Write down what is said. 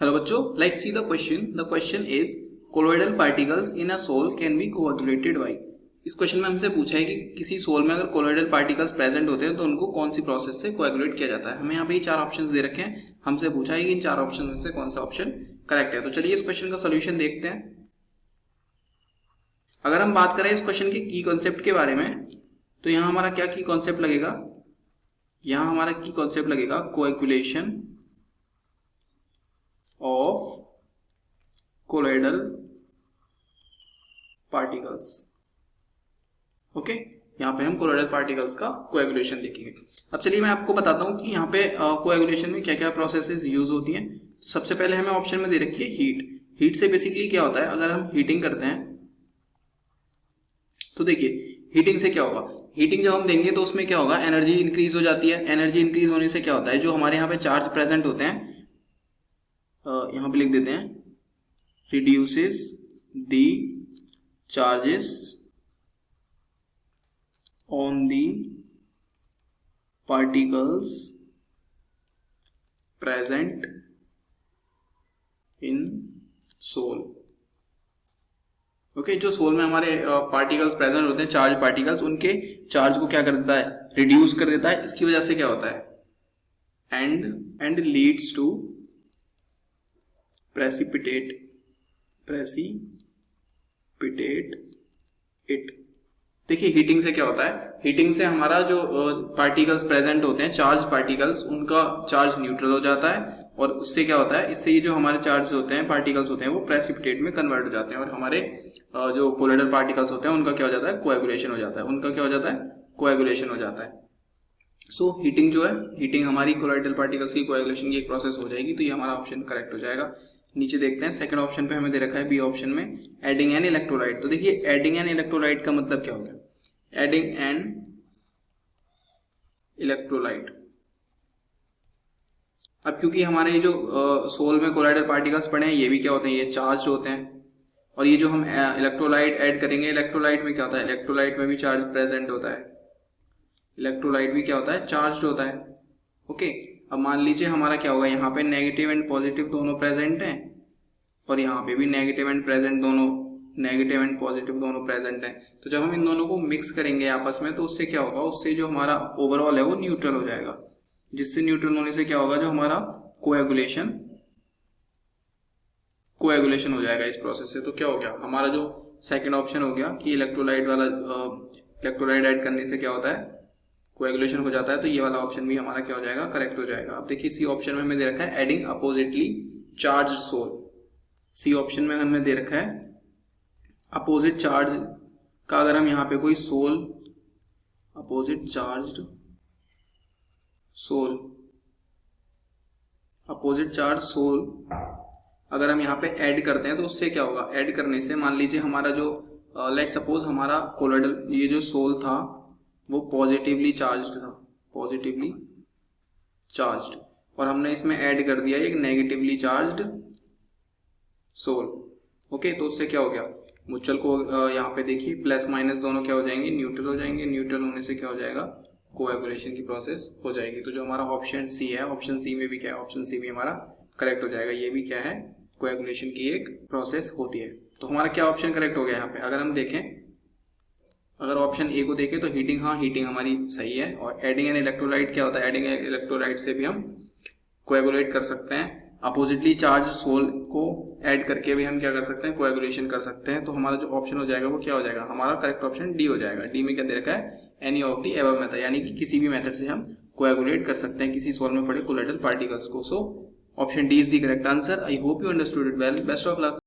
Hello बच्चों, let's see the question. The question is colloidal particles in a sol can be coagulated by. इस question में हमसे पूछा है कि किसी सोल में अगर कोलोइडल पार्टिकल्स प्रेजेंट होते हैं तो उनको कौन सी प्रोसेस से कोएगुलेट किया जाता है। हमें यहाँ पे ये चार ऑप्शंस दे रखे हैं। हमसे पूछा है कि इन चार ऑप्शन में से कौन सा ऑप्शन करेक्ट है। तो चलिए इस क्वेश्चन का सोल्यूशन देखते हैं। अगर हम बात करें इस क्वेश्चन के की कॉन्सेप्ट के बारे में, तो यहाँ हमारा क्या की कॉन्सेप्ट लगेगा, यहाँ हमारा की कॉन्सेप्ट लगेगा coagulation of colloidal particles. Okay, यहाँ पे हम कोलोइडल पार्टिकल्स का कोएगुलेशन देखेंगे। अब चलिए मैं आपको बताता हूँ कि यहाँ पे कोएगुलेशन में क्या क्या प्रोसेसेस यूज होती हैं। तो सबसे पहले हमें ऑप्शन में दे रखी है हीट। हीट से बेसिकली क्या होता है, अगर हम हीटिंग करते हैं तो देखिए हीटिंग से क्या होगा, हीटिंग जब हम देंगे तो उसमें क्या होगा, एनर्जी इंक्रीज हो जाती है। एनर्जी इंक्रीज होने से क्या होता है, जो हमारे यहाँ पे चार्ज प्रेजेंट होते हैं, यहाँ पे लिख देते हैं, reduces the charges on the particles present in soul। Okay, जो सोल में हमारे पार्टिकल्स प्रेजेंट होते हैं, चार्ज पार्टिकल्स, उनके चार्ज को क्या कर देता है, रिड्यूस कर देता है। इसकी वजह से क्या होता है, एंड लीड्स टू precipitate इट। देखिए हीटिंग से क्या होता है, हीटिंग से हमारा जो पार्टिकल्स प्रेजेंट होते हैं, चार्ज पार्टिकल्स, उनका चार्ज न्यूट्रल हो जाता है और उससे क्या होता है, इससे ये जो हमारे चार्ज होते हैं, पार्टिकल्स होते हैं, वो प्रेसिपिटेट में कन्वर्ट हो जाते हैं और हमारे जो कोलोइडल पार्टिकल्स होते हैं उनका क्या हो जाता है, कोएगुलेशन हो जाता है। उनका क्या हो जाता है, कोएगुलेशन हो जाता है। सो हीटिंग जो है, हीटिंग हमारी कोलोइडल पार्टिकल्स की कोएगुलेशन की एक प्रोसेस हो जाएगी। तो ये हमारा ऑप्शन करेक्ट हो जाएगा। नीचे देखते हैं सेकंड ऑप्शन पे हमें दे रखा है बी ऑप्शन में एडिंग एन इलेक्ट्रोलाइट। तो देखिए एडिंग एन इलेक्ट्रोलाइट का मतलब क्या हो गया, एडिंग एन इलेक्ट्रोलाइट। अब क्योंकि हमारे जो सोल में कोलोइडल पार्टिकल्स पड़े हैं, ये भी क्या होते हैं, ये चार्ज होते हैं। और ये जो हम इलेक्ट्रोलाइट ऐड करेंगे, इलेक्ट्रोलाइट में क्या होता है, इलेक्ट्रोलाइट में भी चार्ज प्रेजेंट होता है। इलेक्ट्रोलाइट भी क्या होता है, चार्ज होता है। ओके, अब मान लीजिए हमारा क्या होगा, यहाँ पे नेगेटिव एंड पॉजिटिव दोनों प्रेजेंट हैं और यहाँ पे भी नेगेटिव एंड प्रेजेंट दोनों, नेगेटिव एंड पॉजिटिव दोनों प्रेजेंट हैं। तो जब हम इन दोनों को मिक्स करेंगे आपस में, तो उससे क्या होगा, उससे जो हमारा ओवरऑल है वो न्यूट्रल हो जाएगा। जिससे न्यूट्रल होने से क्या होगा, जो हमारा कोएगुलेशन हो जाएगा इस प्रोसेस से। तो क्या हो गया, हमारा जो सेकेंड ऑप्शन हो गया कि इलेक्ट्रोलाइट वाला, इलेक्ट्रोलाइट ऐड करने से क्या होता है, कोएगुलेशन हो जाता है। तो ये वाला ऑप्शन भी हमारा क्या हो जाएगा, करेक्ट हो जाएगा। अब देखिए सी ऑप्शन में हमें दे रखा है adding oppositely charged sol. C option में हमें दे रखा है अपोजिट चार्ज का, अगर हम यहाँ पे कोई sol, opposite charge sol, opposite charge sol अगर हम यहाँ पे ऐड करते हैं तो उससे क्या होगा, ऐड करने से मान लीजिए हमारा जो लेट सपोज हमारा कोलोइडल ये जो सोल था वो पॉजिटिवली चार्ज्ड था, पॉजिटिवली चार्ज्ड, और हमने इसमें ऐड कर दिया एक नेगेटिवली चार्ज्ड सोल। ओके, तो उससे क्या हो गया, म्यूचुअल को यहाँ पे देखिए प्लस माइनस दोनों क्या हो जाएंगे, न्यूट्रल हो जाएंगे। न्यूट्रल होने से क्या हो जाएगा, कोएगुलेशन की प्रोसेस हो जाएगी। तो जो हमारा ऑप्शन सी है, ऑप्शन सी में भी क्या है, ऑप्शन सी भी हमारा करेक्ट हो जाएगा। ये भी क्या है, कोएगुलेशन की एक प्रोसेस होती है। तो हमारा क्या ऑप्शन करेक्ट हो गया यहाँ पे, अगर हम देखें, अगर ऑप्शन ए को देखें तो हीटिंग, हाँ हीटिंग हमारी सही है। और एडिंग एन इलेक्ट्रोलाइट क्या होता है, एडिंग एन इलेक्ट्रोलाइट से भी हम कोएगुलेट कर सकते हैं। अपोजिटली चार्ज सोल को ऐड करके भी हम क्या कर सकते हैं, कोएगुलेशन कर सकते हैं। तो हमारा जो ऑप्शन हो जाएगा वो क्या हो जाएगा, हमारा करेक्ट ऑप्शन डी हो जाएगा। डी में क्या दे रखा है, any of the above method, यानी कि किसी भी मेथड से हम कोएगुलेट कर सकते हैं किसी सोल में पड़े कोलोइडल पार्टिकल्स को। So option D is the correct answer. I hope you understood it well. Best of luck.